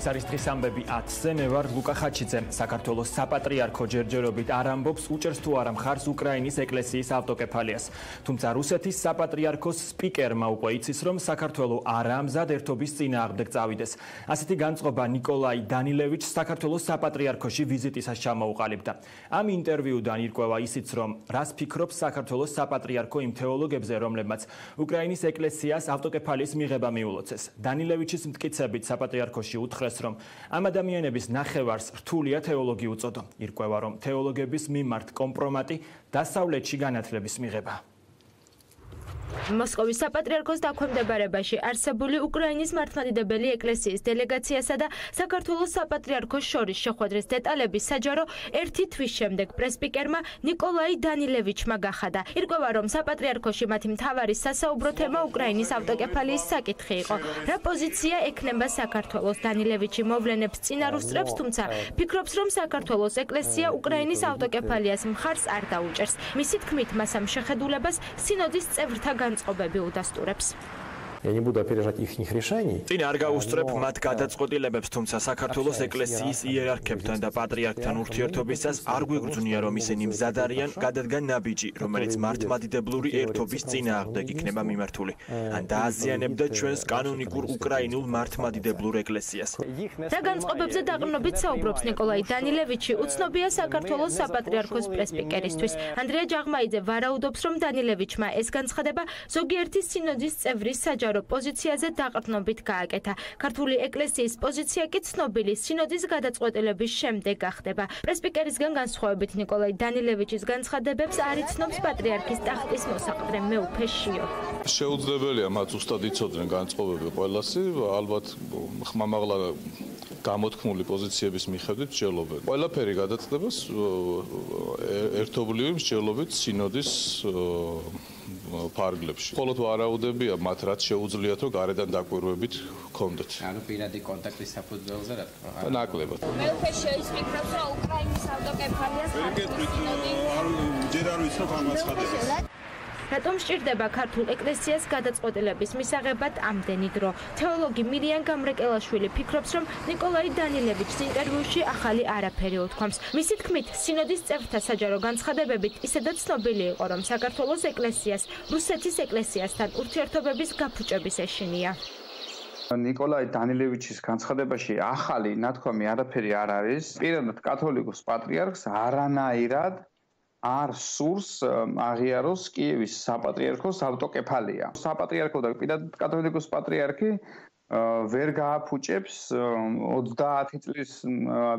ეს არის დღის ამბები 10-ზე, მე ვარ ლუკა ხაჩიძე. საქართველოს საპატრიარქო ჯერჯერობით არ ამბობს, უჭერს თუ არა მხარს უკრაინის ეკლესიის ავტოკეფალიას. თუმცა რუსეთის საპატრიარქოს სპიკერმა უკვე იცის, რომ საქართველო არ ამზად ერთობის წინააღმდეგ წავიდეს. ასეთი განწყობა ნიკოლაი დანილევიჩს საქართველოს საპატრიარქოში ვიზიტისას ჩამოუყალიბდა. ამ ინტერვიუდან ირკვევა ისიც, რომ რას ფიქრობს საქართველოს საპატრიარქო იმ თეოლოგებზე, რომლებმაც უკრაინის ეკლესიას ავტოკეფალიის მიღება მიულოცეს. დანილევიჩის მტკიცებით საპატრიარქოში უთხრეს, რომ ამ ადამიანების ნახევარს რთულია თეოლოგი უწოდო. ირკვევა, რომ თეოლოგების მიმართ კომპრომატი დასავლეთში განათლების მიღება. მოსკოვის საპატრიარქოს დაქვემდებარებაში არსებული უკრაინის მართლმადიდებელი ეკლესიის დელეგაციასა და საქართველოს საპატრიარქოს შორის შეხვედრის დეტალები საჯარო ერთი თვის შემდეგ პრესპიკერმა ნიკოლაი დანილევიჩმა გახადა. ირკვევა, რომ საპატრიარქოში მათი მთავარი სასაუბრო თემა უკრაინის ავტოკეფალიის საკითხი იყო. რა პოზიცია ექნება საქართველოს? დანილევიჩი მოვლენებს წინ არ უსწრებს, თუმცა ფიქრობს, რომ საქართველოს ეკლესია უკრაინის ავტოკეფალიას მხარს არ დაუჭერს. მისი თქმით, მას ამ შეხედულებას სინოდის წევრთა განწყობები უდასტურებს. Я не буду опережать их решений. წინ არ გაუსწრებ მათ გადაწყვეტილებებს, თუმცა საქართველოს ეკლესიის იერარქებთან და პატრიარქთან ურთიერთობისას არ გვიგრძნია, რომ ისინი მზად არიან გადადგან ნაბიჯი, რომელიც მართლმადიდებლური ერთობის წინააღმდეგ იქნება მიმართული, ან დააზიანებდა ჩვენს კანონიკურ უკრაინულ მართლმადიდებლურ ეკლესიას. რა განწყობებზე დაყრდნობით საუბრობს ნიკოლაი დანილევიჩი, უცნობია საქართველოს საპატრიარქოს პრესპიკერისთვის. ანდრია ჯაღმაიძე ვარაუდობს, რომ დანილევიჩმა ეს განცხადება ზოგიერთი სინოდის წევრის საჯარო პოზიციაზე დაყრდნობით გააკეთა. ქართული ეკლესიის პოზიცია კი ცნობილი სინოდის გადაწყვეტილების შემდეგ გახდება. პრესპიკერისგან განსხვავებით ნიკოლაი დანილევიჩის განცხადებებს არ იცნობს პატრიარქის ტახტის მოსაყდრე მეუფე შიო. შეუძლებელია მათ ზუსტად იცოდნენ განწყობები ყველასი, ალბათ ხმამაღლა გამოთქმული პოზიციების მიხედვით მსჯელობენ. ყველაფერი გადაწყდებას ერთობლივი მსჯელობით სინოდის ფარგლებში. მხოლოდ ვარაუდებია მათ რაც შეუძლიათ, რომ გარედან დაკვირვებით ჰქონდეთ. ანუ პირადი კონტაქტის საფუძველზე რა თქმა უნდა. ნაკლებად. მეუფე შეისფიქრებს, რომ უკრაინის ავტოკეფალიას ჯერ არ ვიცნობ ამ აცხადებას. რატომ სჭირდება ქართულ ეკლესიას გადაწყვეტილების მისაღებად ამდენი დრო? თეოლოგი მირიან გამრეკელაშვილი ფიქრობს, რომ ნიკოლაი დანილევიჩს ინტერვიუში ახალი არაფერი უთქვამს. მისი თქმით, სინოდის წევრთა საჯარო განცხადებებით ისედაც ცნობილი იყო, რომ საქართველოს ეკლესიას რუსეთის ეკლესიასთან ურთიერთობების გაფუჭების ეშინია. ნიკოლაი დანილევიჩის განცხადებაში ახალი ნათქვამი არაფერი არ არის. პირადად კათოლიკოს პატრიარქს არანაირად არ სურს აღიაროს კიევის საპატრიარქოს ავტოკეფალია. საპატრიარქო და პირადად კათოლიკოს პატრიარქი ვერ გააფუჭებს 30 წლის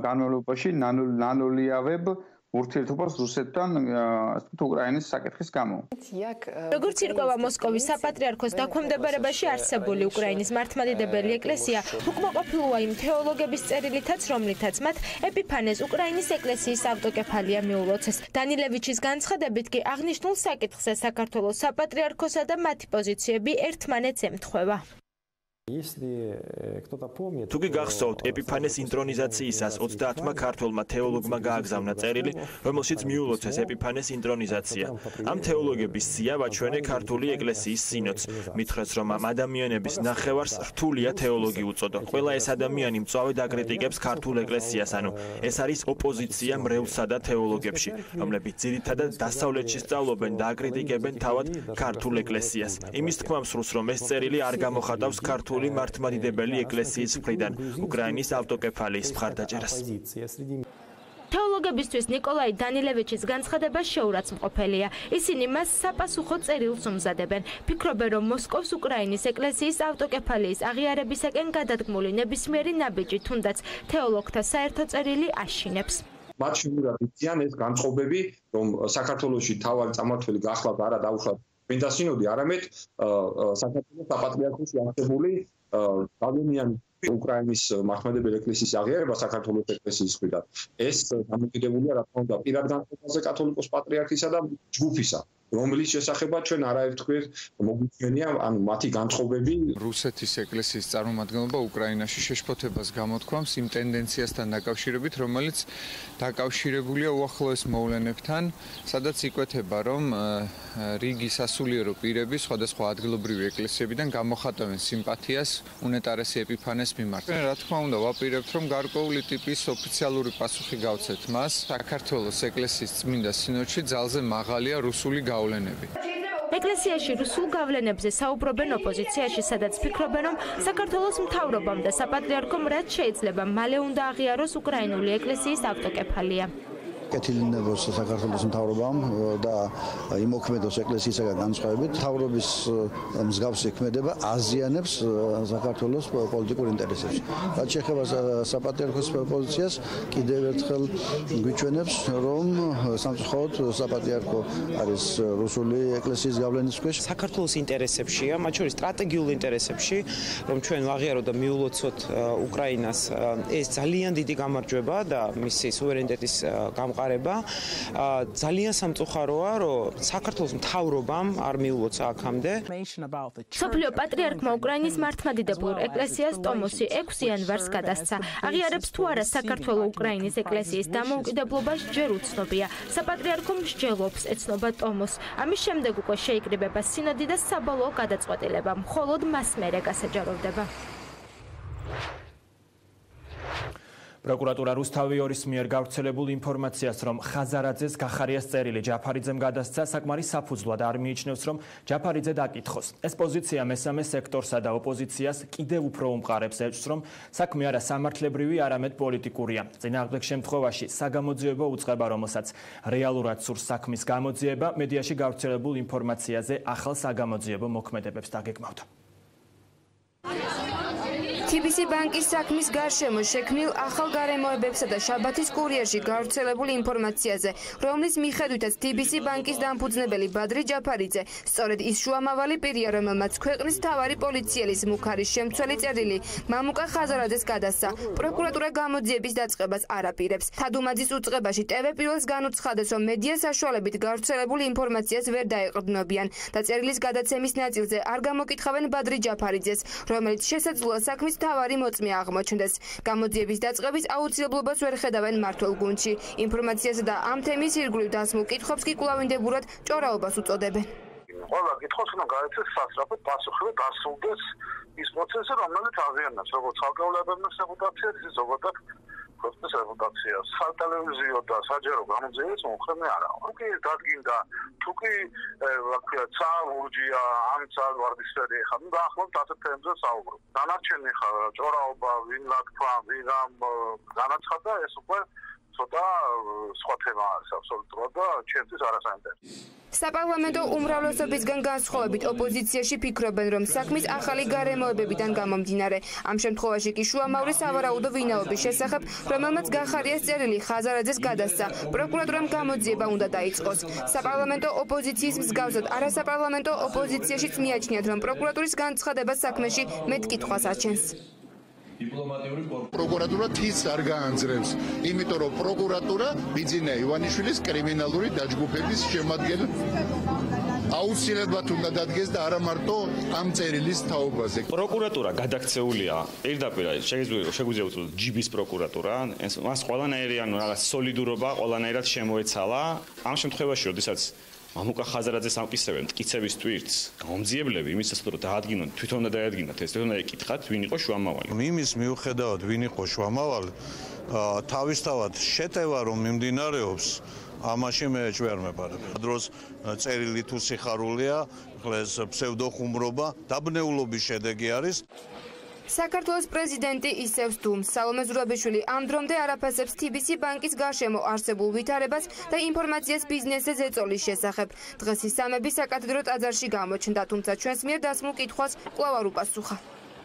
განმავლობაში ნანოლიავებ ურთიერთობას რუსეთთან უკრაინის საკითხის გამო. როგორც ირკვევა მოსკოვის საპატრიარქოს დაქვემდებარებაში არსებული უკრაინის მართლმადიდებელი ეკლესია უკმაყოფილოა იმ თეოლოგების წერილითაც, რომლითაც მათ ეპიფანეს უკრაინის ეკლესიის ავტოკეფალია მიულოცეს. დანილევიჩის განცხადებით კი აღნიშნულ საკითხზე საქართველოს საპატრიარქოსა და მათი პოზიციები ერთმანეთს ემთხვევა. თუ კი გახსოვთ, ეპიფანეს ინტრონიზაციისას 30-მა ქართველმა თეოლოგმა გააგზავნა წერილი, რომელშიც მიულოცეს ეპიფანეს ინტრონიზაცია. ამ თეოლოგების სია ვაჩვენე ქართული ეკლესიის სინოდს. მითხრეს, რომ ამ ადამიანების ნახევარს რთულია თეოლოგი უწოდო. ყველა ეს ადამიანი მწვავედ აკრიტიკებს ქართულ ეკლესიას, ანუ ეს არის ოპოზიცია მრევლსა და თეოლოგებში, რომლებიც ძირითადად დასავლეთში სწავლობენ და აკრიტიკებენ თავად ქართულ ეკლესიას. იმის თქმა მსურს, რომ ეს წერილი არ გამოხატავს ქართულ მართლმადიდებელი ეკლესიის მხრიდან უკრაინის ავტოკეფალიის მხარდაჭერას. თეოლოგებისთვის ნიკოლაი დანილევიჩის განცხადება შეურაცხმყოფელია. ისინი მას საპასუხო წერილს უმზადებენ. ფიქრობენ, რომ მოსკოვს უკრაინის ეკლესიის ავტოკეფალიის აღიარებისაკენ გადადგმული ნებისმიერი ნაბიჯი თუნდაც თეოლოგთა საერთო წერილი აშინებს. მათ შეუძლია იციან ეს განწყობები, რომ საქართველოში თავარი წარმართველი გახლავთ არა დაუშვათ წმინდა სინოდი, არამედ საქართველოს საპატრიარქოში არსებული გავლენიანი უკრაინის მართლმადიდებელი ეკლესიის აღიარება საქართველოს ეკლესიის მხრიდან. ეს დამოკიდებულია რა თქმა უნდა პირად განწყობაზე კათოლიკოს პატრიარქისა და ჯგუფისა. რომლის შესახებაც ჩვენ არაერთხელ მოგვიწვენია, ანუ მათი განწყობები. რუსეთის ეკლესიის წარმომადგენლობა უკრაინაში შეშფოთებას გამოთქვამს იმ ტენდენციასთან დაკავშირებით, რომელიც დაკავშირებულია უახლოეს მოვლენებთან, სადაც იკვეთება, რომ რიგი სასულიერო პირები სხვადასხვა ადგილობრივი ეკლესიებიდან გამოხატავენ სიმპათიას უნეტარესი ეპიფანეს მიმართ. რა თქმა უნდა, ვაპირებთ, რომ გარკვეული ტიპის ოფიციალური პასუხი გავცეთ მას. საქართველოს ეკლესიის წმინდა სინოდში ძალზე მაღალია რუსული გავლენები. ეკლესიაში რუსულ გავლენებზე საუბრობენ ოპოზიციაში, სადაც ფიქრობენ, რომ საქართველოს მთავრობამ და საპატრიარქომ რაც შეიძლება მალე უნდა აღიაროს უკრაინული ეკლესიის ავტოკეფალია. კეთილინებოს საქართველოს მთავრობამ და იმოქმედოს ეკლესიისაგან განსხვავებით, მთავრობის მსგავსი ქმედება აზიანებს საქართველოს პოლიტიკურ ინტერესებს. რაც შეეხება საპატრიარქოს პოზიციას, კიდევ ერთხელ გვიჩვენებს, რომ სამწუხაროდ საპატრიარქო არის რუსული ეკლესიის გავლენის ქვეშ. საქართველოს ინტერესებშია, მათ შორის სტრატეგიულ ინტერესებში, რომ ჩვენ ვაღიაროთ და მიულოცოთ უკრაინას, ეს ძალიან დიდი გამარჯვება და მისი სუვერენიტეტის გამყარება. ძალიან სამწუხაროა, რომ საქართველოს მთავრობამ არ მიულოცა აქამდე. სოფლიო პატრიარქმა უკრაინის მართლმადიდებულ ეკლესიას ტომოსი 6 იანვარს გადასცა. აღიარებს თუ არა საქართველოს უკრაინის ეკლესიის დამოუკიდებლობას ჯერ უცნობია. საპატრიარქო მსჯელობს ეცნობა ტომოს. ამის შემდეგ უკვე შეიკრიბება სინოდი და საბოლოო გადაწყვეტილება. მხოლოდ მას მერე გასაჯაროვდება. პროკურატურა რუსთავიორის მიერ გავრცელებულ ინფორმაციას, რომ ხაზარაძეს გახარიას წერილი ჯაფარიძემ გადასცა, საკმარის საფუძვლად არ მიიჩნევს, რომ ჯაფარიძე დაკითხოს. ეს პოზიცია მესამე სექტორსა და ოპოზიციას კიდევ უფრო უმყარებს ეჭვს, რომ საქმე არა სამართლებრივი, არამედ პოლიტიკურია. წინააღმდეგ შემთხვევაში საგამოძიებო უწყება, რომელსაც რეალურად სურს საქმის გამოძიება, მედიაში გავრცელებულ ინფორმაციაზე ახალ საგამოძიებო მოქმედებებს დაგეგმავდა. TBC ბანკის საქმის გარშემო შექმნილ ახალ გარემოებებსა და შაბათის კურიერში გავრცელებულ ინფორმაციაზე, რომლის მიხედვითაც TBC ბანკის დამფუძნებელი ბადრი ჯაფარიძე სწორედ ის შუამავალი პირია, რომელმაც ქვეყნის მთავარი პოლიციელის მუქარის შემცველი წერილი მამუკა ხაზარაძეს გადასცა. პროკურატურა გამოძიების დაწყებას არ აპირებს. თადუმაძის უწყებაში TV პირველს განუცხადეს, რომ მედია საშუალებით გავრცელებულ ინფორმაციას ვერ დაეყრდნობიან და წერილის გადაცემის ნაწილზე არ გამოკითხავენ ბადრი ჯაფარიძეს, რომელიც შესაძლოა საქმის თავარი მოწმე აღმოჩნდეს. გამოძიების დაწყების აუცილებლობას ვერ ხედავენ მმართველ გუნდში. ინფორმაციასა და ამ თემის ირგვლივ დასმულ კითხვებს კი კვლავინდებურად ჭორაობას უწოდებენ. ყველა კითხვას უნდა გაეცეს სასწრაფო პასუხი და დასრულდეს ის პროცესი, რომელიც აღიარებს როგორც ალკოჰოლებების რეპუტაციას, ისე ზოგადად ქვეყნის რეპუტაციას. სატელევიზიო და საჯარო გამოძიების მომხრე არა. თუკი დადგინდა, თუკი ლურჯია, ამ ვარდისფერი ხარ, ნუ დაახლოებით ასეთ თემებზე საუბრობ. დანარჩენი ხარ ჭორაობა, ვინ ლათქვა, ვინამ განაცხადა, ეს უკვე ცოტა სხვა თემა არის აბსოლუტურად და ჩემთვის არასაინტერესო. საპარლამენტო უმრავლესობისგან განსხვავებით ოპოზიციაში ფიქრობენ, რომ საქმის ახალი გარემოებებიდან გამომდინარე. ამ შემთხვევაში კი შუამავლის სავარაუდო ვინაობის შესახებ, რომელმაც გახარიას წერილი ხაზარაძეს გადასცა, პროკურატურამ გამოძიება უნდა დაიწყოს. საპარლამენტო ოპოზიციის მსგავსად არასაპარლამენტო ოპოზიციაშიც მიაჩნიათ, რომ პროკურატურის განცხადება საქმეში მეტ კითხვას აჩენს. პროკურატურა თის არ გაანძრევს, იმიტომ რომ პროკურატურა ბიძინა ივანიშვილის კრიმინალური დაჯგუფების შემადგენელი აუცილებლად უნდა დადგეს და არა მარტო ამ წერილის თაობაზე. პროკურატურა გადაქცეულია პირდაპირ შეგვიძლია ვთქვათ ჯიბის პროკურატურა, მას ყველანაირი ანუ რაღაც სოლიდურობა ყველანაირად შემოეცალა. ამ შემთხვევაში, როდესაც მამუკა ხაზარაძეს ამკისრებენ მტკიცების ტვირთს, გამომძიებლები იმისას რომ დაადგინონ, თვითონ უნდა დაადგინათ ეს, თვითონ ეკითხათ, ვინ იყო შუამავალი. იმის მიუხედავად, ვინ იყო შუამავალი, თავისთავად შეტევა რომ მიმდინარეობს, ამაში მე ვერ მეპარებ. დროს წერილი თუ სიხარულია, ეს ფსევდოხუმრობა, დაბნეულობის შედეგი არის. საქართველოს პრეზიდენტი ისევ სდუმს. სალომე ზურაბიშვილი ამ დრომდე არაფასებს TBC ბანკის გარშემო არსებულ ვითარებას და ინფორმაციას ბიზნესზე ზეწოლის შესახებ. დღეს ის სამები საკათედრო ტაძარში გამოჩნდა, თუმცა ჩვენს მიერ დასმულ კითხვას კვლავ არ უპასუხა.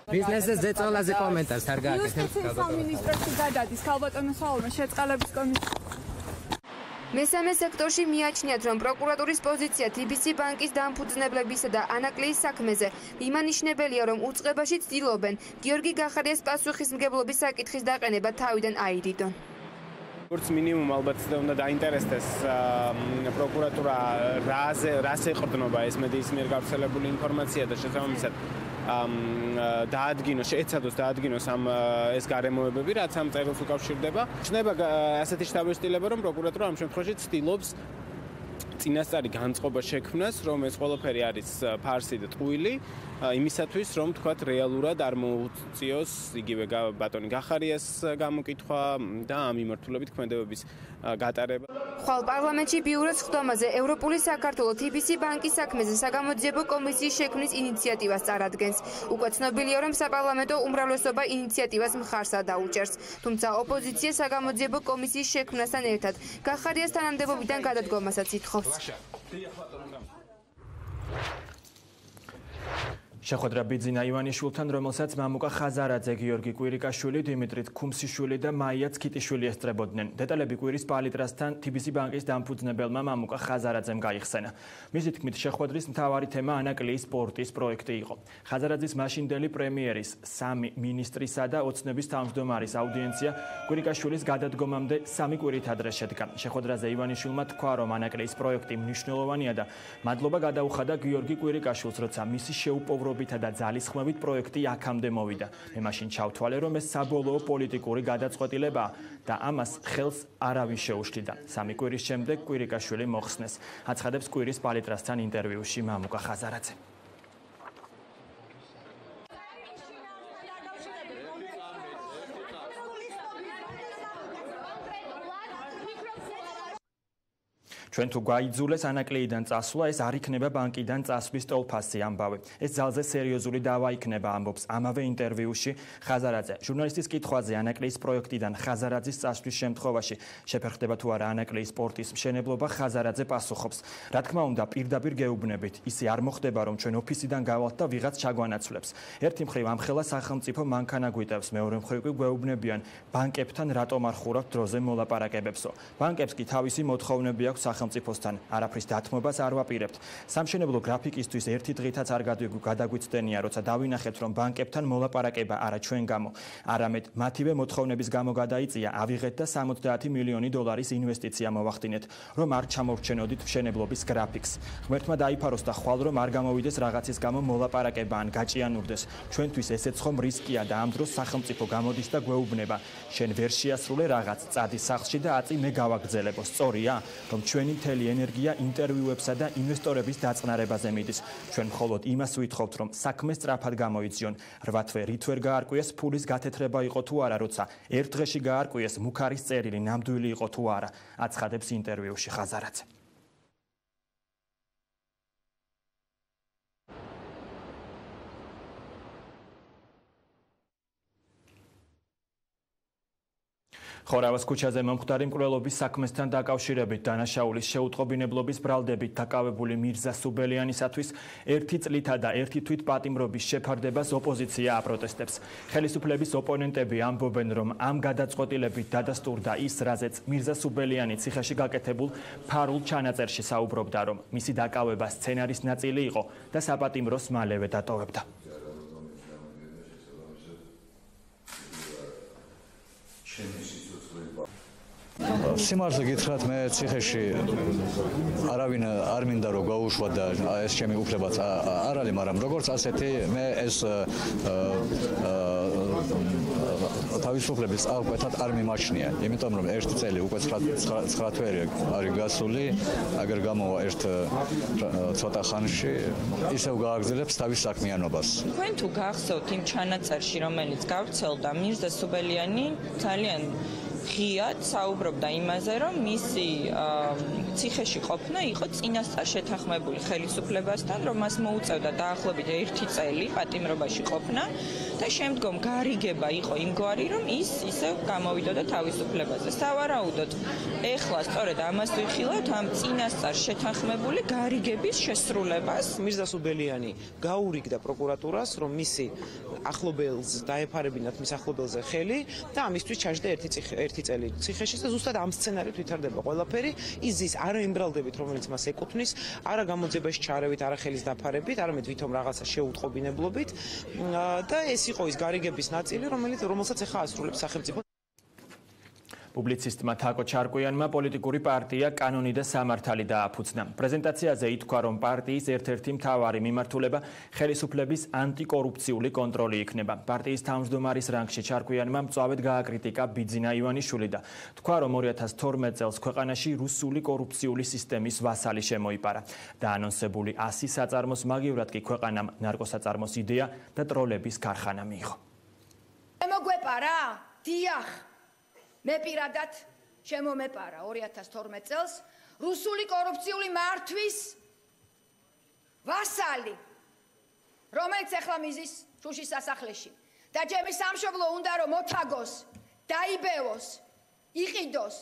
ბიზნესზე ზეწოლაზე კომენტარს არ გააკეთებთ. იუსტიციის სამინისტროში გადადის ქალბატონო სალომე შეწყალების კომისია. მესამე სექტორში მიაჩნიათ, რომ პროკურატურის პოზიცია TBC ბანკის დამფუძნებლებისა და ანაკლის საქმეზე იმანიშნებელია, რომ უწყებაში ცდილობენ გიორგი გახარიას პასუხისმგებლობის საკითხის დაყენება თავიდან აირიდონ. როგორც მინიმუმ ალბათ უნდა დაინტერესდეს პროკურატურა რას ეყრდნობა ეს მედიის მიერ გავრცელებული ინფორმაცია და შესაბამისად დაადგინოს, შეეცადოს დაადგინოს ეს გარემოებები, რაც ამ წერილს უკავშირდება. ჩნდება ასეთი შთაბეჭდილება, რომ პროკურატურა ამ შემთხვევაში ცდილობს წინასწარი განწყობა შექმნას, რომ ეს ყველაფერი არის ფარსი და ტყუილი, იმისათვის, რომ თქვათ რეალურად არ მოუწიოს იგივე ბატონი გახარიას გამოკითხვა და ამ მიმართულებით ქმედებების გატარება. ხვალ პარლამენტში ბიუროს ხდომაზე ევროპული საქართველო TBC ბანკის საქმეზე საგამოძიებო კომისიის შექმნის ინიციატივას წარადგენს. უკვე ცნობილია, რომ საპარლამენტო უმრავლესობა ინიციატივას მხარს ადაუჭერს. თუმცა ოპოზიცია საგამოძიებო კომისიის შექმნასთან ერთად გახარიას თანამდებობიდან გადადგომასაც ითხოვს. შეხვედრა ბიძინა ივანიშვილთან, რომელსაც მამუკა ხაზარაძე, გიორგი კვირიკაშვილი, დიმიტრი თქუმსიშვილი და მაია ცქიტიშვილი ესწრებოდნენ. დეტალები კვირის პალიტრასთან TBC ბანკის დამფუძნებელმა მამუკა ხაზარაძემ გაიხსენა. მისი თქმით, შეხვედრის მთავარი თემა ანაკლიის სპორტის პროექტი იყო. ხაზარაძის მაშინდელი პრემიერის, 3 მინისტრისა და ოცნების თავმჯდომარის აუდიენცია კვირიკაშვილის გადადგომამდე 3 კვირით ადრე შედგა. შეხვედრაზე ივანიშვილმა თქვა, რომ ანაკლიის პროექტი მნიშვნელოვანია და მადლობა გადაუხადა გიორგი კვირიკაშვილს, როცა მისი შეუპოვრობ და ძალისხმევით პროექტი აქამდე მოვიდა. მე მაშინ ჩავთვალე, რომ ეს საბოლოო პოლიტიკური გადაწყვეტილებაა და ამას ხელს არავინ შეუშლიდა. 3 კვირის შემდეგ კვირიკაშვილი მოხსნეს. აცხადებს კვირის პალიტრასთან ინტერვიუში მამუკა ხაზარაძე. ჩვენ თუ გაიძულეს ანაკლეიდან წასვლა, ეს არ იქნება ბანკიდან წასვლის ტოლფასი ამბავი. ეს ძალზე სერიოზული დავა იქნება, ამბობს ამავე ინტერვიუში ხაზარაძე. ჟურნალისტის კითხვაზე ანაკლეის პროექტიდან ხაზარაძის წასვლის შემთხვევაში შეფერხდება თუ არა ანაკლეის სპორტის მშენებლობა, ხაზარაძე პასუხობს. რა თქმა უნდა, პირდაპირ გეუბნებით, ისე არ მოხდება, რომ ჩვენ ოფისიდან გავალთ და ვიღაც ჩაგვანაცვლებს. ერთი მხრივ ამხელა სახელმწიფო მანქანა გვიტევს, მეორე მხრივ კი გვეუბნებიან, ბანკებთან რატომ არ ხურავთ დროზე მოლაპარაკებებსო. ბანკებს კი თავისი მოთხოვნები აქვს სახელმწიფოსთან, არაფრის დათმობას არ ვაპირებთ. სამშენებლო გრაფიკისთვის ერთი დღითაც არ გადაგვიცდენია, როცა დავინახეთ, რომ ბანკებთან მოლაპარაკება არა ჩვენ გამო, არამედ მათივე მოთხოვნების გამო გადაიწია, ავიღეთ და 70 მილიონი დოლარის ინვესტიცია მოვახდინეთ, რომ არ ჩამოვრჩენოდით მშენებლობის გრაფიკს. ღმერთმა დაიფაროს და ხვალ რომ არ გამოვიდეს რაღაცის გამო მოლაპარაკება ან გაჭიანურდეს. ჩვენთვის ესეც ხომ რისკია და ამ დროს სახელმწიფო გამოდის და გვეუბნება, შენ ვერ შეასრულე რაღაც, წადი სახლში და აწი მე გავაგრძელებო. სწორია, რომ ჩვენი მთელი ენერგია ინტერვიუებსა და ინვესტორების დაწყნარებაზე მიდის. ჩვენ მხოლოდ იმას ვითხოვთ, რომ საქმე სწრაფად გამოიძიონ. 8 თვე რით ვერ გაარკვიეს, ფულის გათეთრება იყო თუ არა, როცა ერთ დღეში გაარკვიეს, მუქარის წერილი ნამდვილი იყო თუ არა, აცხადებს ინტერვიუში ხაზარაძე. ხორავას ქუჩაზე მომხდარი მკვლელობის საქმესთან დაკავშირებით დანაშაულის შეუტყობინებლობის ბრალდებით დაკავებული მირზა სუბელიანისათვის 1 წლითა და 1 თვით პატიმრობის შეფარდებას ოპოზიცია აპროტესტებს. ხელისუფლების ოპონენტები ამბობენ, რომ ამ გადაწყვეტილებით დადასტურდა ის, რაზეც მირზა სუბელიანი ციხეში გაკეთებულ ფარულ ჩანაწერში საუბრობდა, რომ მისი დაკავება სცენარის ნაწილი იყო და საპატიმროს მალევე დატოვებდა. სიმართლე გითხრათ, მე ციხეში არავინ არ მინდა რომ გაუშვა და ეს ჩემი უფლებაც არ არის, მაგრამ როგორც ასეთი მე ეს თავისუფლების აღკვეთად არ მიმაჩნია, იმიტომ რომ 1 წელი უკვე 9 თვე არის გასული, აგერ გამოვა ერთ ცოტა ხანში ისევ გააგრძელებს თავის საქმიანობას. თქვენ თუ გახსოვთ იმ ჩანაწერში, რომელიც გავრცელდა, მირზა სუბელიანი ძალიან ღიად საუბრობდა იმაზე, რომ მისი ციხეში ყოფნა იყო წინასწარ შეთანხმებული ხელისუფლებასთან, რომ მას მოუწევდა დაახლოებით 1 წელი პატიმრობაში ყოფნა და შემდგომ გარიგება იყო იმგვარი, რომ ის ისევ გამოვიდოდა თავისუფლებაზე. სავარაუდოდ, ეხლა სწორედ ამას ვიხილავთ, ამ წინასწარ შეთანხმებული გარიგების შესრულებას. მირზა სუბელიანი გაურიგდა პროკურატურას, რომ მისი ახლობელს დაეფარებინათ მის ახლობელზე ხელი და ამისთვის ჩაჯდა 1 წელი ციხეში და ზუსტად ამ სცენარით ვითარდება ყველაფერი. ის არა იმ ბრალდებით, რომელიც მას ეკუთვნის, არა გამოძიებაში ჩარევით, არა ხელის დაფარებით, არამედ ვითომ რაღაცა შეუტყობინებლობით და ეს იყო ის გარიგების ნაწილი, რომელსაც ახლა ასრულებს სახელმწიფო. პუბლიცისტმა თაკო ჩარკვიანმა პოლიტიკური პარტია კანონი და სამართალი დააფუძნა. პრეზენტაციაზე ითქვა, რომ პარტიის ერთ-ერთი მთავარი მიმართულება ხელისუფლების ანტიკორუფციული კონტროლი იქნება. პარტიის თავმჯდომარის რანგში ჩარკვიანმა მწვავედ გააკრიტიკა ბიძინა ივანიშვილი და თქვა, რომ 2012 წელს ქვეყანაში რუსული კორუფციული სისტემის ვასალი შემოიპარა. დაანონსებული 100 საწარმოს მაგივრად კი ქვეყანამ ნარკოსაწარმოს იდეა და ტროლების ქარხანა მიიღო. მოგვეპარა? დიახ. მე პირადად შემომეპარა 2012 წელს რუსული კორუფციული მართვის ვასალი, რომელიც ახლა მიზის შუშის სასახლეში და ჩემი სამშობლო უნდა რომ მოთაგოს, დაიბევოს, იყიდოს.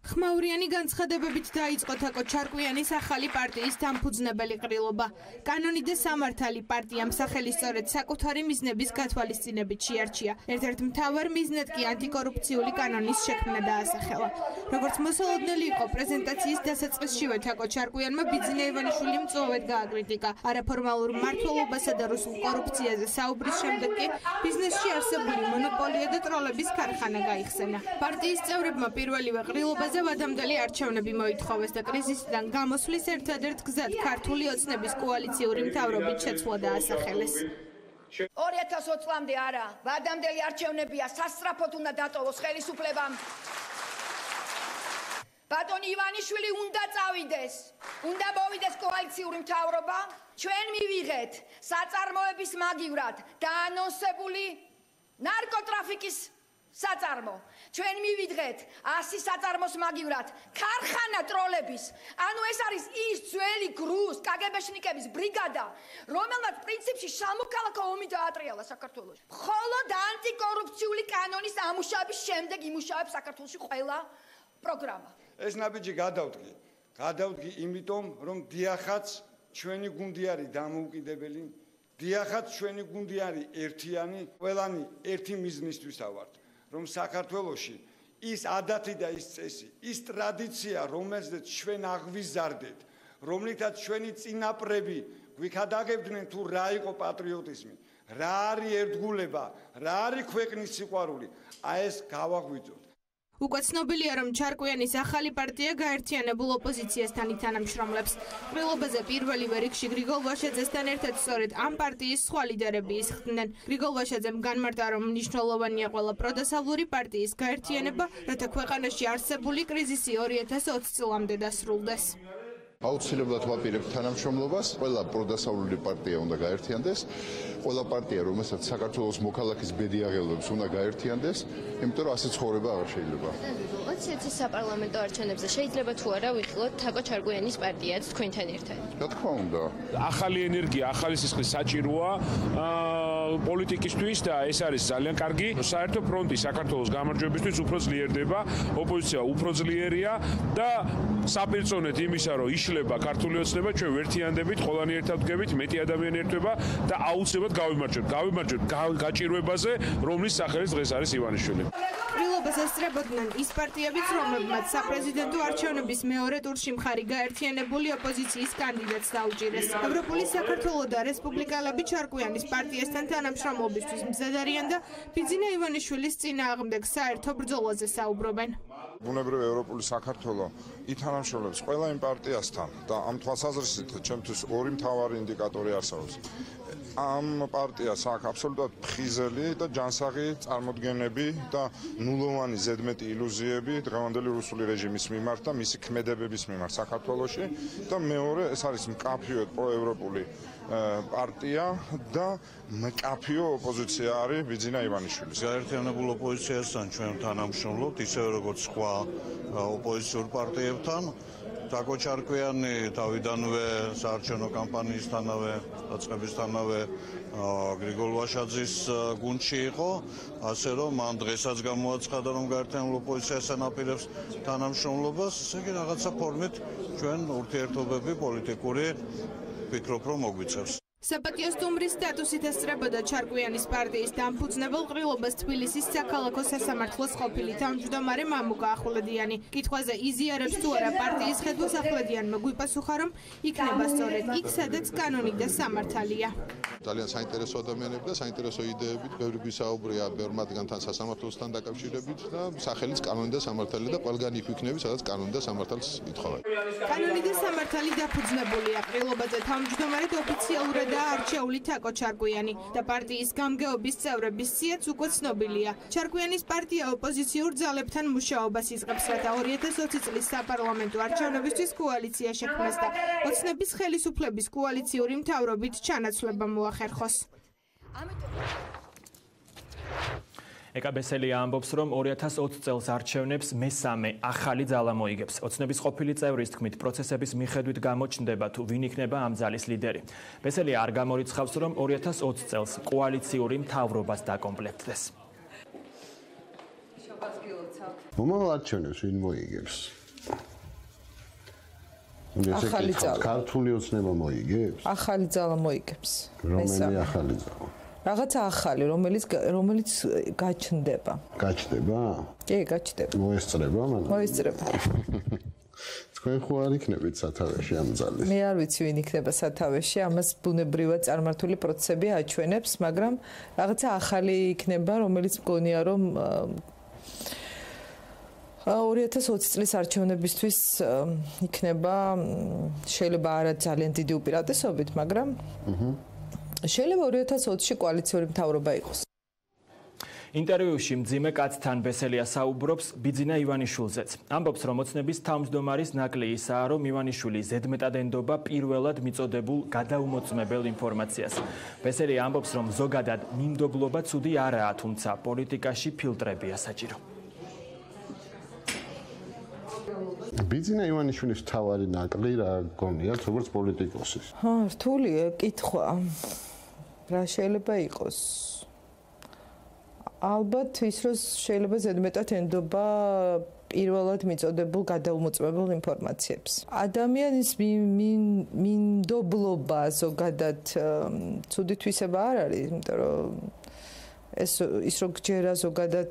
ხმაურიანი განცხადებებით დაიწყო თაკო ჩარკვიანის ახალი პარტიის დამფუძნებელი ყრილობა. კანონი და სამართალი პარტიამ სახელი სწორედ საკუთარი მიზნების გათვალისწინებით შეარჩია. ერთ-ერთ მთავარ მიზნად კი ანტიკორუფციული კანონის შექმნა დაასახელა. როგორც მოსალოდნელი იყო პრეზენტაციის დასაწყისშივე თაკო ჩარკვიანმა ბიძინა ივანიშვილი მწვავედ გააკრიტიკა. არაფორმალურ მმართველობასა და რუსულ კორუფციაზე საუბრის შემდეგ კი ბიზნესში არსებული მონოპოლია და ტროლების ქარხანა გაიხსენა. პარტიის წევრებმა პირველივე ყრილობაზე ვადამდელი არჩევნები მოითხოვეს და კრიზისიდან გამოსვლის ერთადერთ გზად ქართული ოცნების კოალიციური მთავრობით შეცვლა დაასახელეს. 2020 წლამდე არა, ვადამდელი არჩევნებია, სასწრაფოდ უნდა დატოვოს ხელისუფლებამ. ბატონი ივანიშვილი უნდა წავიდეს, უნდა მოვიდეს კოალიციური მთავრობა, ჩვენ მივიღეთ საწარმოების მაგივრად დაანონსებული ნარკოტრაფიკის საწარმო. ჩვენ მივიდგეთ 100 საწარმოს მაგივრად ქარხანა ტროლების. ანუ ეს არის ის ძველი გრუს კაგებეშნიკების ბრიგადა, რომელმაც პრინციპში სამოქალაქო ომი დაატრიალა საქართველოში. მხოლოდ ანტიკორუფციული კანონის ამუშავების შემდეგ იმუშავებს საქართველოში ყველა პროგრამა. ეს ნაბიჯი გადავდგი იმიტომ, რომ დიახაც ჩვენი გუნდი არის დამოუკიდებელი, დიახაც ჩვენი გუნდი არის ერთიანი, ყველანი ერთი მიზნისთვის ავართ. რომ საქართველოში ის ადათი და ის წესი, ის ტრადიცია, რომელზეც ჩვენ აღვიზარდეთ, რომლითაც ჩვენი წინაპრები გვიქადაგებდნენ თუ რა იყო პატრიოტიზმი, რა არის ერთგულება, რა არის ქვეყნის სიყვარული, აი ეს გავაღვიძოთ. უკვე ცნობილია, რომ ჩარკვიანის ახალი პარტია გაერთიანებულ ოპოზიციასთან ითანამშრომლებს. ყრილობაზე პირველივე რიგში გრიგოლ ვაშაძესთან ერთად სწორედ ამ პარტიის სხვა ლიდერები ისხდნენ. გრიგოლ ვაშაძემ განმარტა, რომ მნიშვნელოვანია ყველა პროდასავლური პარტიის გაერთიანება, რათა ქვეყანაში არსებული კრიზისი 2020 წლამდე დასრულდეს. აუცილებლად ვაპირებთ თანამშრომლობას, ყველა პროდასავლური პარტია უნდა გაერთიანდეს, ყველა პარტია, რომელსაც საქართველოს მოქალაქის ბედი აღელვებს, უნდა გაერთიანდეს, იმიტომ რომ ასე ცხოვრება აღარ შეიძლება. 21 საპარლამენტო არჩევნებზე შეიძლება თუ არა ვიხილოთ თაკო ჩარკვიანის პარტიაც თქვენთან ერთად? რა თქმა უნდა. ახალი ენერგია, ახალი სისხლი საჭიროა პოლიტიკისთვის და ეს არის ძალიან კარგი. საერთო ფრონტი საქართველოს გამარჯვებისთვის უფრო ძლიერდება, ოპოზიცია უფრო ძლიერია და საპირწონეთ იმისა, რომ იშლება ქართული ოცნება, ჩვენ ვერთიანდებით, ყველანი ერთად ვდგებით, მეტი ადამიანი ერთვება და აუცილებლად გავიმარჯვებთ გაჭირვებაზე, რომლის სახელიც დღეს არის ივანიშვილი. ყრილობას ესწრებოდნენ ის პარტიებიც, რომლებმაც საპრეზიდენტო არჩევნების მეორე ტურში მხარი გაერთიანებული ოპოზიციის კანდიდატს დაუჭირეს. ევროპული საქართველო და რესპუბლიკელები ჩარკვიანის პარტიასთან თანამშრომლობისთვის მზად არიან და ბიძინა ივანიშვილის წინააღმდეგ საერთო ბრძოლაზე საუბრობენ. ბუნებრივი ევროპული საქართველო ითანამშრომლებს ყველა იმ პარტიასთან და ამ თვალსაზრისით ჩემთვის ორი მთავარი ინდიკატორი არსებობს. ამ პარტიას აქვს აბსოლუტურად ფხიზელი და ჯანსაღი წარმოდგენები და ნულოვანი ზედმეტი ილუზიები დღევანდელი რუსული რეჟიმის მიმართ და მისი ქმედებების მიმართ საქართველოში და მეორე ეს არის მკაფიოდ პროევროპული პარტია და მკაფიო ოპოზიცია არის ბიძინა ივანიშვილის. გაერთიანებულ ოპოზიციასთან ჩვენ თანამშრომლობთ ისევე როგორც სხვა ოპოზიციურ პარტიებთან. თაკო ჩარკვიანი თავიდანვე საარჩევნო კამპანიისთანავე, დაწყებისთანავე გრიგოლ ვაშაძის გუნდში იყო, ასე რომ მან დღესაც გამოაცხადა, რომ გაერთიანებულ ოპოზიციასთან აპირებს თანამშრომლობას, ესე იგი რაღაცა ფორმით ჩვენ ურთიერთობები პოლიტიკური ვფიქრობ, რომ მოგვიწევს. საპატიო სტუმრის სტატუსით ესწრებოდა ჩარკვიანის პარტიის დამფუძნებელ ყრილობას თბილისის საქალაქო სასამართლოს ყოფილი თავმჯდომარე მამუკა ახვლედიანი. კითხვაზე იზიარებს თუ არა პარტიის ხედვას ახვლედიანმა გვიპასუხა, რომ იქნება სწორედ იქ, სადაც კანონი და სამართალია. ძალიან საინტერესო ადამიანები და საინტერესო იდეებით, ბევრი გვისაუბრია ბევრ მათგანთან სასამართლოსთან დაკავშირებით და სახელიც კანონი და სამართალი და ყველგან იქ ვიქნები, სადაც კანონი და სამართალს ითხოვენ. კანონი და სამართალი დაფუძნებულია ყრილობაზე თავმჯდომარედ ოფიციალურად და არჩეული თაკო ჩარკვიანი და პარტიის გამგეობის წევრების სიაც უკვე ცნობილია. ჩარკვიანის პარტია ოპოზიციურ ძალებთან მუშაობას იწყებს, რათა 2020 წლის საპარლამენტო არჩევნებისთვის კოალიცია შექმნას და ოცნების ხელისუფლების კოალიციური მთავრობით ჩანაცვლება მოახერხოს. ეკაბესელია ამბობს, რომ 2020 წელს არჩევნებს მესამე ახალი ძალა მოიგებს. ოცნების ყოფილი წევრის თქმით, პროცესების მიხედვით გამოჩნდება თუ ვინ იქნება ამ ძალის ლიდერი. ბესელია არ გამორიცხავს, რომ 2020 წელს კოალიციური მთავრობას დაკომპლექტდეს. მომავალ არჩევნებს ვინ მოიგებს? ახალი ძალა. ქართული ოცნება მოიგებს? ახალი ძალა მოიგებს. რომელი ახალი ძალა? რაღაცა ახალი, რომელიც გაჩნდება. გაჩნდება? კი, გაჩნდება. მოესწრება მან? მოესწრება. თქვენ ხო არ იქნებით სათავეში ამ ძალის? მე არ ვიცი ვინ იქნება სათავეში, ამას ბუნებრივად წარმართული პროცესები აჩვენებს, მაგრამ რაღაცა ახალი იქნება, რომელიც მგონია რომ 2020 წლის არჩევნებისთვის იქნება შეიძლება არა ძალიან დიდი უპირატესობით, მაგრამ შეიძლება 2020-ში კოალიციური მთავრობა იყოს. ინტერვიუში მძიმე კაცთან ბესელია საუბრობს ბიძინა ივანიშვილზეც. ამბობს, რომ ოცნების თავმჯდომარის ნაკლი ისაა, რომ ივანიშვილი ზედმეტად ენდობა პირველად მიწოდებულ გადაუმოწმებელ ინფორმაციას. ბესელია ამბობს, რომ ზოგადად მიმდობლობა ცუდი არაა, თუმცა პოლიტიკაში ფილტრებია საჭირო. ბიძინა ივანიშვილის თავარი ნაკლი რა გონიათ, როგორც პოლიტიკოსის? რთულია კითხვა. რა შეიძლება იყოს? ალბათ ის რომ შეიძლება ზედმეტად ენდობა პირველად მიწოდებულ გადაუმოწმებელ ინფორმაციებს. ადამიანის მიმდობლობა ზოგადად ცუდი თვისება არ არის, იმიტომ რომ ის რო გჯერა ზოგადად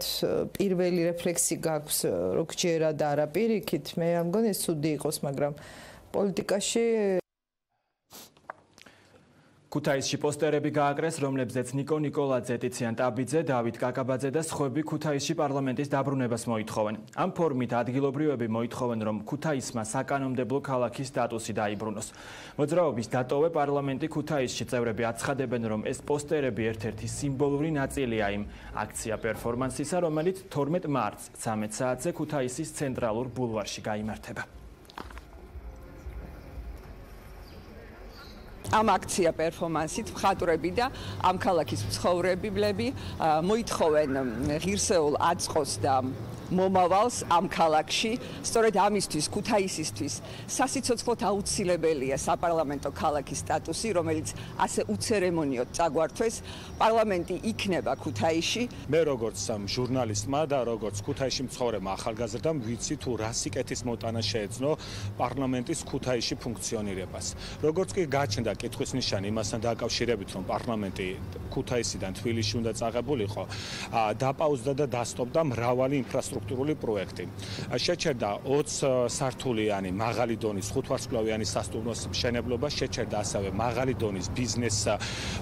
პირველი რეფლექსი გაქვს, რო გჯერა და არა პირიქით, მე არ მგონი ეს ცუდი იყოს, მაგრამ პოლიტიკაში ქუთაისში პოსტერები გააკრეს, რომლებზეც ნიკო ნიკოლაძე, ტიციან ტაბიძე, დავით კაკაბაძე და სხვები ქუთაისში პარლამენტის დაბრუნებას მოითხოვენ. ამ ფორმით ადგილობრივები მოითხოვენ, რომ ქუთაისმა საკანონმდებლო ქალაქის სტატუსი დაიბრუნოს. მოძრაობის დატოვე პარლამენტი ქუთაისში წევრები აცხადებენ, რომ ეს პოსტერები ერთ-ერთი სიმბოლური ნაწილია იმ აქცია პერფორმანსისა, რომელიც 12 მარტს 13 საათზე ქუთაისის ცენტრალურ ბულვარში გაიმართება. ამ აქცია პერფორმანსით მხატვრები და ამ ქალაქის მცხოვრებლები მოითხოვენ ღირსეულ აწყოს და მომავალს ამ ქალაქში. სწორედ ამისთვის, ქუთაისისთვის სასიცოცხლოდ აუცილებელია საპარლამენტო ქალაქის სტატუსი, რომელიც ასე უცერემონიოდ წაგვართვეს. პარლამენტი იქნება ქუთაისში. მე როგორც ჟურნალისტმა და როგორც ქუთაისში მცხოვრებმა ახალგაზრდამ ვიცი თუ რა სიკეთის მოტანა შეეძლო პარლამენტის ქუთაისში ფუნქციონირებას. როგორც კი გაჩნდა კითხვის ნიშანი იმასთან დაკავშირებით, რომ პარლამენტი ქუთაისიდან თბილისში უნდა წაღებულიყო, დაპაუზდა და დასტოპდა მრავალი ინფრასტრუქტურული პროექტი. შეჩერდა 20 სართულიანი მაღალი დონის 5 ვარსკვლავიანი სასტუმროს მშენებლობა, შეჩერდა ასევე მაღალი დონის ბიზნეს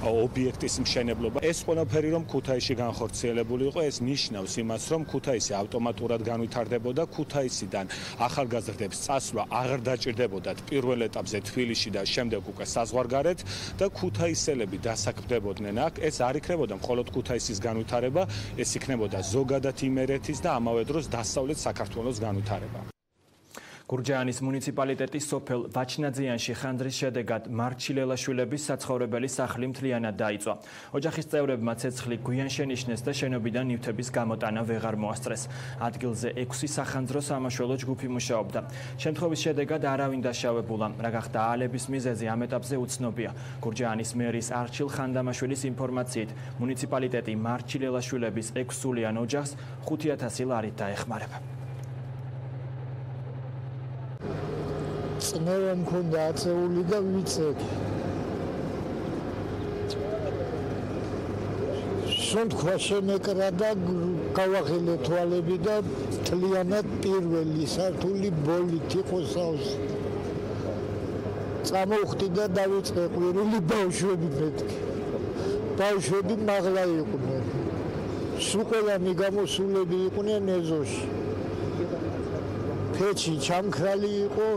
ობიექტის მშენებლობა. ეს ყველაფერი რომ ქუთაისში განხორციელებული იყო, ეს ნიშნავს იმას, რომ ქუთაისი ავტომატურად განვითარდებოდა, ქუთაისიდან ახალგაზრდებს წასვლა აღარ დაჭირდებოდათ პირველ ეტაპზე თბილისში და შემდეგ უკვე საზღვარგარეთ და ქუთაისელები დასაქმდებოდნენ აქ. ეს არ იქნებოდა მხოლოდ ქუთაისის განვითარება, ეს იქნებოდა ზოგადად იმერეთის და ამავე დროს დასავლეთ საქართველოს განვითარება. გურჯაანის მუნიციპალიტეტის სოფელ ვაჩნაძიანში ხანძრის შედეგად მარჩილელაშვილების საცხოვრებელი სახლი მთლიანად დაიწვა. ოჯახის წევრებმა ცეცხლი გვიან შენიშნეს და შენობიდან ნივთების გამოტანა ვეღარ მოასწრეს. ადგილზე 6 სახანძრო სამაშველო ჯგუფი მუშაობდა. შემთხვევის შედეგად არავინ დაშავებულა. რა გახდა ალების მიზეზი ამ ეტაპზე უცნობია. გურჯაანის მერის არჩილ ხანდამაშვილის ინფორმაციით, მუნიციპალიტეტი მარჩილელაშვილების 6 სულიან ოჯახს 5000 ლარით დაეხმარება. წნევა მქონდა აწეული და ვიცე. სუნთქვა შემეკრა და გავახილე თვალები და თლიანად პირველი სართული ბოლით იყო სავსე. წამოვხდი და დავიწყე ყვირილი ბავშვები მეთქი. ბავშვები მაღლა იყვნენ. სულ ყველანი გამოსულები იყვნენ ეზოში. ფეჩი ჩამქრალი იყო,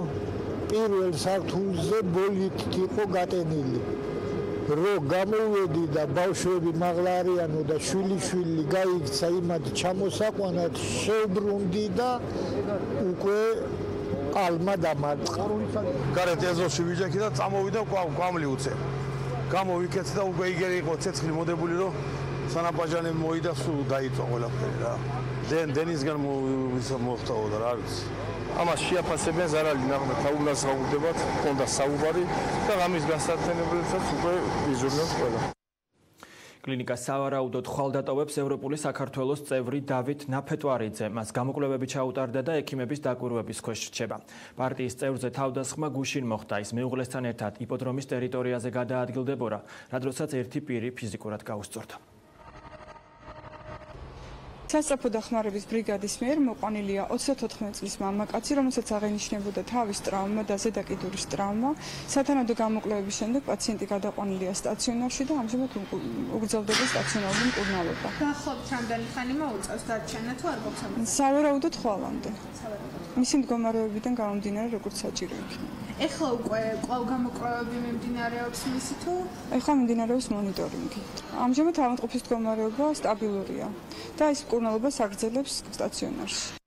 პირველ სართულზე ბოლით იყო გატენილი. რო გამოვედი და ბავშვები მაღლა არიანო და შვილი გაიქცა იმად ჩამოსაყვანად, შევბრუნდი და უკვე ალმა დამარცხა. გარეთ ეზოში ვიჯექი და წამოვიდა კვამლი უცე. გამოვიქეცი და უკვე იგერი იყო ცეცხლი მოდებული, რომ სანაპაჟანი მოიდა, სულ დაიწვა ყველაფერი რა. დენისგან მოხდაოდა რა არის. ამას შეაფასებენ ზარალი ნაღმე თაულას გაუდებათ, ქონდა საუბარი და ამის გასათენებელსაც უკვე იზრუნებს ყველა. კლინიკა სავარაუდოდ ხვალდატოვებს ევროპული საქართველოს წევრი დავით ნაფეტვარიძე. მას გამოკვლევები ჩაუტარდა და ექიმების დაკვირვების ქვეშ რჩება. პარტიის წევრზე თავდასხმა გუშინ მოხდა. ის მეუღლესთან ერთად იპოდრომის ტერიტორიაზე გადაადგილდებოდა, რა დროსაც ერთი პირი ფიზიკურად გაუსწორდა. სასწრაფო დახმარების ბრიგადის მიერ მოყვანილია 34 წლის მამაკაცი, რომელსაც აღენიშნებოდა თავის ტრავმა და ზედაკიდურის ტრავმა. სათანადო გამოკვლევების შემდეგ პაციენტი გადაყვანილია სტაციონარში და ამჟამად უგრძელდება სტაციონარული მკურნალობა. დაახლოებით რამდენი ხანი მოუწევს დარჩენა თუ არ გვაქვს ამბავი? სავარაუდოდ ხვალამდე. მისი მდგომარეობიდან გამომდინარე, როგორც საჭირო იქნება. ეხლა უკვე კვლავ გამოკვლევები მიმდინარეობს მისი თუ? ეხლა მიმდინარეობს მონიტორინგი. ამჟამად ავადმყოფის მდგომარეობა სტაბილურია და ის მკურნალობას აგრძელებს სტაციონარში.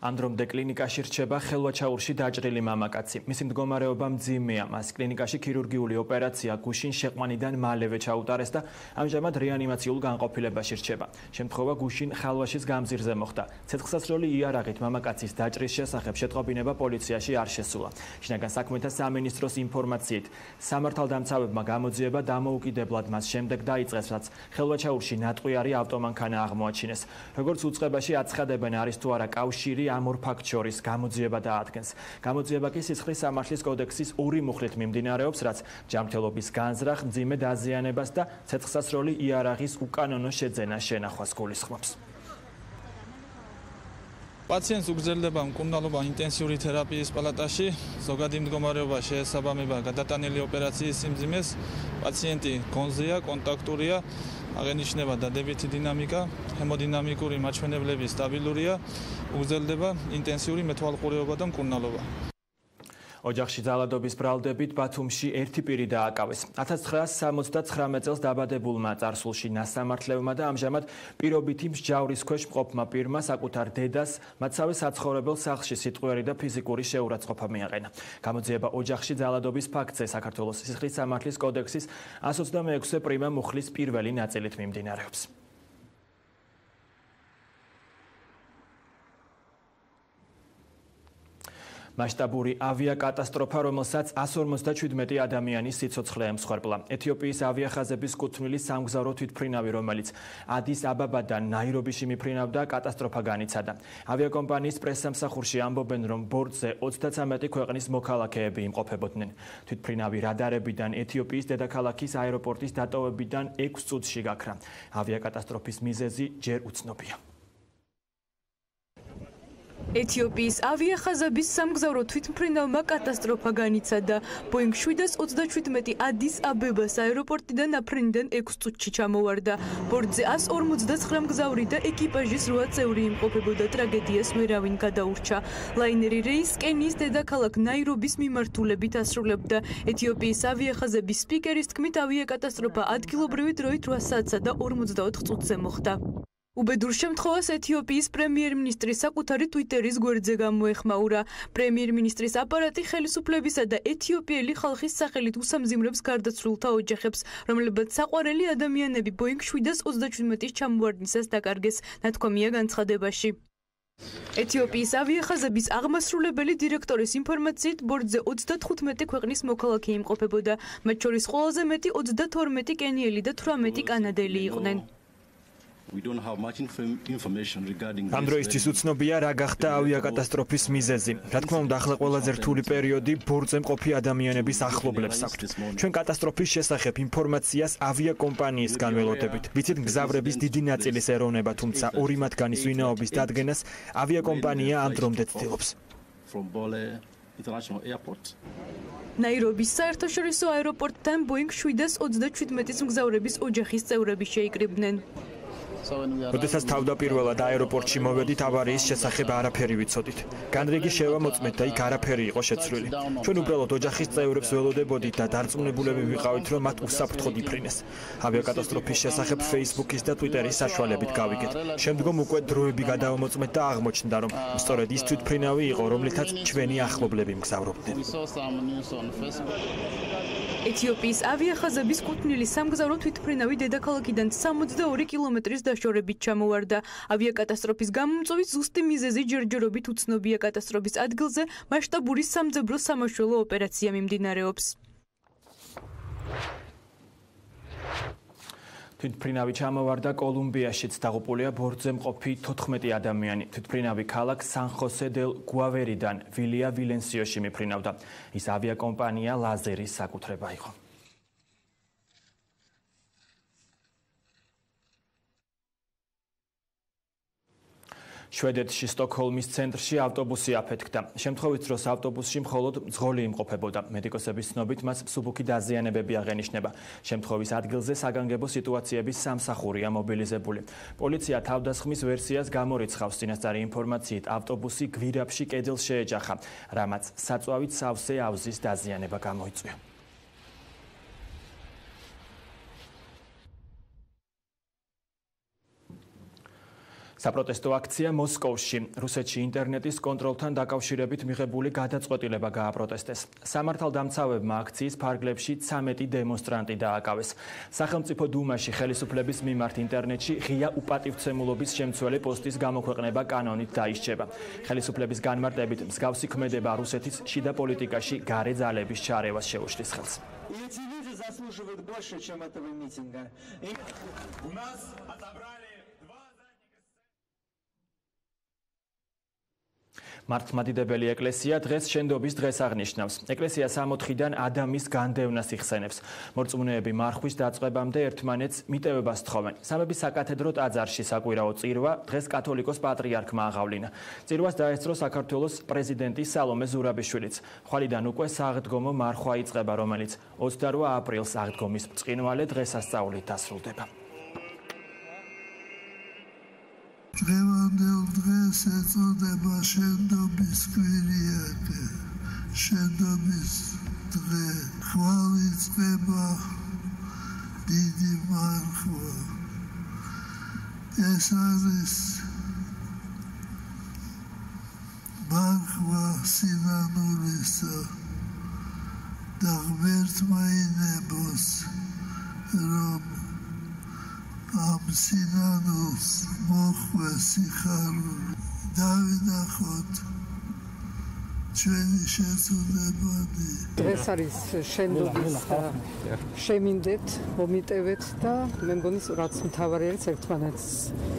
ანდრომდე კლინიკაში რჩება ხელვაჩაურში დაჭრილი მამაკაცი. მისი მდგომარეობა მძიმეა. მას კლინიკაში ქირურგიული ოპერაცია გუშინ შეყვანიდან მალევე ჩაუტარეს და ამჟამად რეანიმაციულ განყოფილებაში რჩება. შემთხვევა გუშინ ხალვაშის გამზირზე მოხდა. ცეცხლსასროლი იარაღით მამაკაცის დაჭრის შესახებ შეტყობინება პოლიციაში არ შესულა. შინაგან საქმეთა სამინისტროს ინფორმაციით, სამართალდამცავებმა გამოძიება დამოუკიდებლად მას შემდეგ დაიწყეს, რაც ხელვაჩაურში ნატყვიარი ავტომანქანა აღმოაჩინეს. როგორც უწყებაში აცხადებენ, არის თუ არა კავშირი ამ ორ ფაქტ შორის გამოძიება დაადგენს. გამოძიება კი სისხლის სამართლის კოდექსის 2 მუხლით მიმდინარეობს, რაც ჯანმრთელობის განზრახ, მძიმე დაზიანებას და ცეცხლსასროლი იარაღის უკანონო შეძენას შენახვას გულისხმობს. პაციენტს უგრძელდება მკურნალობა ინტენსიური თერაპიის პალატაში, ზოგადი მდგომარეობა შეესაბამება გადატანილი ოპერაციის სიმძიმეს, პაციენტი გონზეა, კონტაქტურია, აღენიშნება დადებითი დინამიკა, ჰემოდინამიკური მაჩვენებლები სტაბილურია, უგრძელდება ინტენსიური მეთვალყურეობა და მკურნალობა. ოჯახში ძალადობის ბრალდებით ბათუმში ერთი პირი დააკავეს. 1979 წელს დაბადებულმა წარსულში ნასამართლევმა და ამჟამად პირობითი მსჯავრის ქვეშ მყოფმა პირმა საკუთარ დედას მათსავე საცხოვრებელ სახლში სიტყვიერი და ფიზიკური შეურაცხყოფა მიაყენა. გამოძიება ოჯახში ძალადობის ფაქტზე საქართველოს სისხლის სამართლის კოდექსის 126 პრიმა მუხლის პირველი ნაწილით მიმდინარეობს. მასშტაბური ავიაკატასტროფა, რომელსაც 157 ადამიანის სიცოცხლე ემსხვერპლა. ეთიოპიის ავიახაზების კუთვნილი სამგზავრო თვითმფრინავი, რომელიც ადის აბაბადან ნაირობიში მიფრინავდა, კატასტროფა განიცადა. ავიაკომპანიის პრესსამსახურში ამბობენ, რომ ბორტზე 33 ქვეყნის მოქალაქეები იმყოფებოდნენ. თვითმფრინავი რადარებიდან ეთიოპიის დედაქალაქის აეროპორტის დატოვებიდან 6 წუთში გაქრა. ავიაკატასტროფის მიზეზი ჯერ უცნობია. ეთიოპიის ავიახაზების სამგზავრო თვითმფრინავმა კატასტროფა განიცადა. ბოინგ 737 ადის აბებას აეროპორტიდან აფრინიდან 6 წუთში ჩამოვარდა. ბორტზე 159 მგზავრი და ეკიპაჟის 8 წევრი იმყოფებოდა. ტრაგედიას ვერავინ გადაურჩა. ლაინერი რეისს კენიის დედაქალაქ ნაირობის მიმართულებით ასრულებდა. ეთიოპიის ავიახაზების სპიკერის თქმით, ავიაკატასტროფა ადგილობრივი დროით 8 საათსა და 54 წუთზე მოხდა. უბედურ შემთხვევას ეთიოპიის პრემიერ-მინისტრი საკუთარი ტვიტერის გვერდზე გამოეხმაურა. პრემიერ-მინისტრის აპარატი ხელისუფლებისა და ეთიოპიელი ხალხის სახელით უსამძიმრებს გარდაცვლილთა ოჯახებს, რომლებიც საყვარელი ადამიანები ბოინგ 737-ის ჩამოვარდნისას დაკარგეს, ნათქვამია განცხადებაში. ეთიოპიის ავიახაზების აღმასრულებელი დირექტორის ინფორმაციით, ბორტზე 35 ქვეყნის მოქალაქე იმყოფებოდა, მათ შორის ყველაზე მეტი 32 კენიელი და 18 კანადელი იყვნენ. ამ დროისთვის უცნობია რა გახდა ავიაკატასტროფის მიზეზი. რა თქმა უნდა, ახლა ყველაზე რთული პერიოდი ბორტზე მყოფი ადამიანების ახლობლებს აქვთ. ჩვენ კატასტროფის შესახებ ინფორმაციას ავიაკომპანიისგან ველოდებით. ვიცით, მგზავრების დიდი ნაწილის ეროვნება, თუმცა ორი მათგანის ვინაობის დადგენას ავიაკომპანია ამ დრომდე ცდილობს. ნაირობის საერთაშორისო აეროპორტთან Boeing 737-ის მგზავრების ოჯახის წევრები შეიკრიბნენ. როდესაც თავდაპირველად აეროპორტში მოვედით, ავარიის შესახებ არაფერი ვიცოდით. განრიგი შევამოწმეთ და იქ არაფერი იყო შეცვლილი. ჩვენ უბრალოდ ოჯახის წევრებს ველოდებოდით და დარწმუნებულები ვიყავით, რომ მათ უსაფრთხოდ იფრინეს. ავიაკატასტროფის შესახებ Facebook-ის და Twitter-ის საშუალებით გავიგეთ. შემდგომ უკვე დროები გადავამოწმეთ და აღმოჩნდა, რომ სწორედ ის თვითმფრინავი იყო, რომლითაც ჩვენი ახლობლები მგზავრობდნენ. ეთიოპიის ავიახაზების კუთვნილი სამგზავრო თვითმფრინავი დედაქალაქიდან 62 კილომეტრის დაშორებით ჩამოვარდა. ავიაკატასტროფის გამომწვევის ზუსტი მიზეზი ჯერჯერობით უცნობია. კატასტროფის ადგილზე მასშტაბური სამძებრო სამაშველო ოპერაცია მიმდინარეობს. თვითმფრინავი ჩამოვარდა კოლუმბიაშიც, დაღუპულია ბორტზე მყოფი 14 ადამიანი. თვითმფრინავი ქალაქ სან-ხოსე-დელ-გუავერიდან ვილია ვილენსიოში მიფრინავდა. ის ავიაკომპანია ლაზერის საკუთრება იყო. შვედეთში სტოკჰოლმის ცენტრში ავტობუსი აფეთქდა. შემთხვევით დროს ავტობუსში მხოლოდ მძღოლი იმყოფებოდა. მედიკოსების ცნობით მას მსუბუქი დაზიანებები აღენიშნება. შემთხვევის ადგილზე საგანგებო სიტუაციების სამსახურია მობილიზებული. პოლიცია თავდასხმის ვერსიას გამორიცხავს. წინასწარი ინფორმაციით ავტობუსი გვირაბში კედელს შეეჯახა, რამაც საწვავით სავსე ავზის დაზიანება გამოიწვია. საპროტესტო აქცია მოსკოვში. რუსეთში ინტერნეტის კონტროლთან დაკავშირებით მიღებული გადაწყვეტილება გააპროტესტეს. სამართალდამცავებმა აქციის ფარგლებში 13 დემონსტრანტი დააკავეს. სახელმწიფო დუმაში ხელისუფლების მიმართ ინტერნეტში ღია უპატივცემულობის შემცველი პოსტის გამოქვეყნება კანონით დაისჯება. ხელისუფლების განმარტებით მსგავსი ქმედება რუსეთის შიდა პოლიტიკაში გარე ძალების ჩარევას შეუშლის ხელს. მართლმადიდებელი ეკლესია დღეს შენდობის დღეს აღნიშნავს. ეკლესია 64-დან ადამის განდევნას იხსენებს. მორწმუნეები მარხვის დაწყებამდე ერთმანეთს მიტევებას თხოვენ. სამების საკათედრო ტაძარში საკვირაო წირვა დღეს კათოლიკოს პატრიარქმა აღავლინა. წირვას დაესწრო საქართველოს პრეზიდენტი სალომე ზურაბიშვილიც. ხვალიდან უკვე საღდგომო მარხვა იწყება, რომელიც 28 აპრილს აღდგომის ბრწყინვალე დღესასწაულით დასრულდება. დღევანდელ დღეს ეწოდება შენდობის კვირიაკე, შენდობის დღე, ხვალ იწყება დიდი მარხვა. ეს არის მარხვა სინანულისა და ღმერთმა ინებოს, რომ ამ სინანულს მოხვეს სიხარული. დავინახოთ ჩვენი შეცვლებანი. დღეს არის შენდობის შემინდეთ, მომიტევეთ და მე მგონი რაც მთავარი არის ერთმანეთს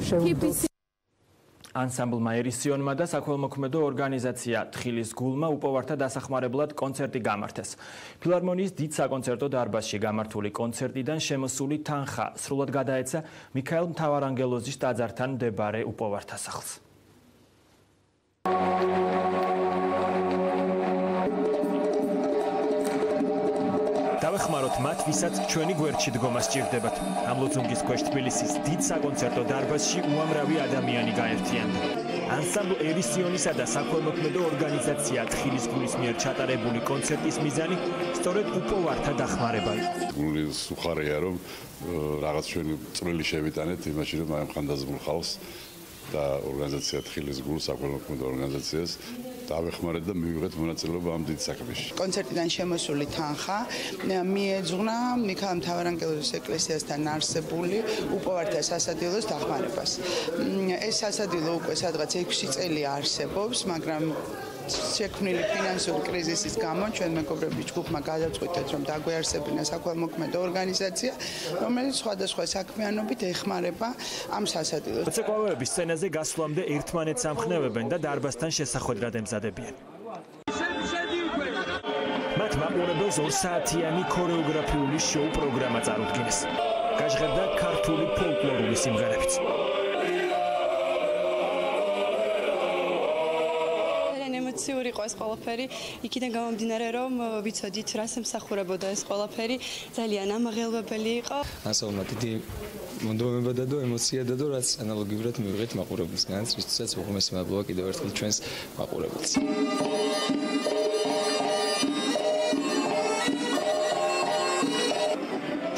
შევდოთ. ანსამბლმა ერისიონმა და საქველმოქმედო ორგანიზაცია თხილის გულმა უპოვართა დასახმარებლად კონცერტი გამართეს. ფილარმონიის დიდ საკონცერტო დარბაზში გამართული კონცერტიდან შემოსული თანხა სრულად გადაეცა მიქაელ მთავარანგელოზის ტაძართან მდებარე უპოვართა სახლს. დავეხმაროთ მათ, ვისაც ჩვენი გვერდში დგომა სჭირდებათ. ამ ლოცუნგის ქვეშ თბილისის დიდ საკონცერტო დარბაზში უამრავი ადამიანი გაერთიანდა. ანსამბლ ერისიონისა და საქველმოქმედო ორგანიზაცია თხილის გულის მიერ ჩატარებული კონცერტის მიზანი სწორედ უპოვართა დახმარება იყო. გულის უხარია, რომ რაღაც ჩვენი წვლილი შევიტანეთ იმაში, რომ ამ ხანდაზმულ ხალხს და ორგანიზაცია თხილის გულს, საქველმოქმედო ორგანიზაციას დავეხმარეთ და მივიღეთ მონაწილეობა ამ დიდ საქმეში. კონცერტიდან შემოსული თანხა მიეძღვნა მიქაელ მთავარანგელოზის ეკლესიასთან არსებული უპოვართა სასადილოს დახმარებას. ეს სასადილო უკვე სადღაც 6 წელი არსებობს, მაგრამ შექმნილი ფინანსური კრიზისის გამო ჩვენ მეგობრები ჯგუფმა გადავწყვიტეთ რომ დაგვეარსებინა საქველმოქმედო ორგანიზაცია, რომელიც სხვადასხვა საქმიანობით ეხმარება ამ სასადილოს. მოცეკვავეების სცენაზე გასვლამდე ერთმანეთს ამხნევებენ და დარბაზთან შესახვედრად ემზადებიან. მათ მაყურებელს 2 საათიანი ქორეოგრაფიული შოუ პროგრამა წარუდგინეს. გაჟღერდა ქართული ფოლკლორული სიმღერებიც. ემოციური იყო ეს ყველაფერი, იქიდან გამომდინარე რომ ვიცოდით რას ემსახურებოდა ეს ყველაფერი, ძალიან ამაღელვებელი იყო. ასეულმა დიდი მონდომება და ემოცია და რაც ანალოგიურად მივიღეთ მაყურებელისგან, რისთვისაც უღმესი მადლობა კიდევ ერთხელ ჩვენს მაყურებელს.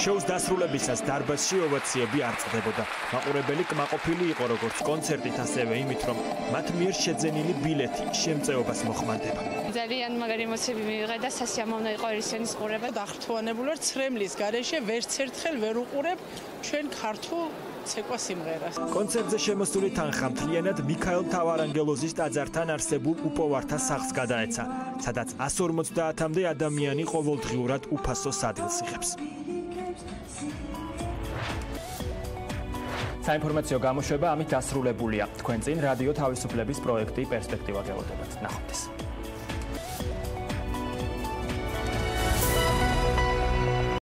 შოუს დასრულებისას დარბაზში ოვაციები არ წყდებოდა. მაყურებელი კმაყოფილი იყო როგორც კონცერტით, ასევე იმით, რომ მათ მიერ შეძენილი ბილეთი შემწეობას მოხმარდება. ძალიან მაგარი ემოციები მივიღე და სასიამოვნო იყო ერისენის ყურება. დახრთოვანებული ვარ ცრემლის გარეშე, ვერც ერთხელ ვერ უყურებ ჩვენ ქართულ ცეკვა სიმღერას. კონცერტზე შემოსული თანხა მთლიანად მიქაელ თავარანგელოზის ტაძართან არსებულ უპოვართა სახლს გადაეცა, სადაც 150-მდე ადამიანი ყოველდღიურად უფასო სადილს იღებს. საინფორმაციო გამოშვება ამით დასრულებულია. თქვენ წინ რადიო თავისუფლების პროექტი პერსპექტივა გელოდებათ. ნახვამდის.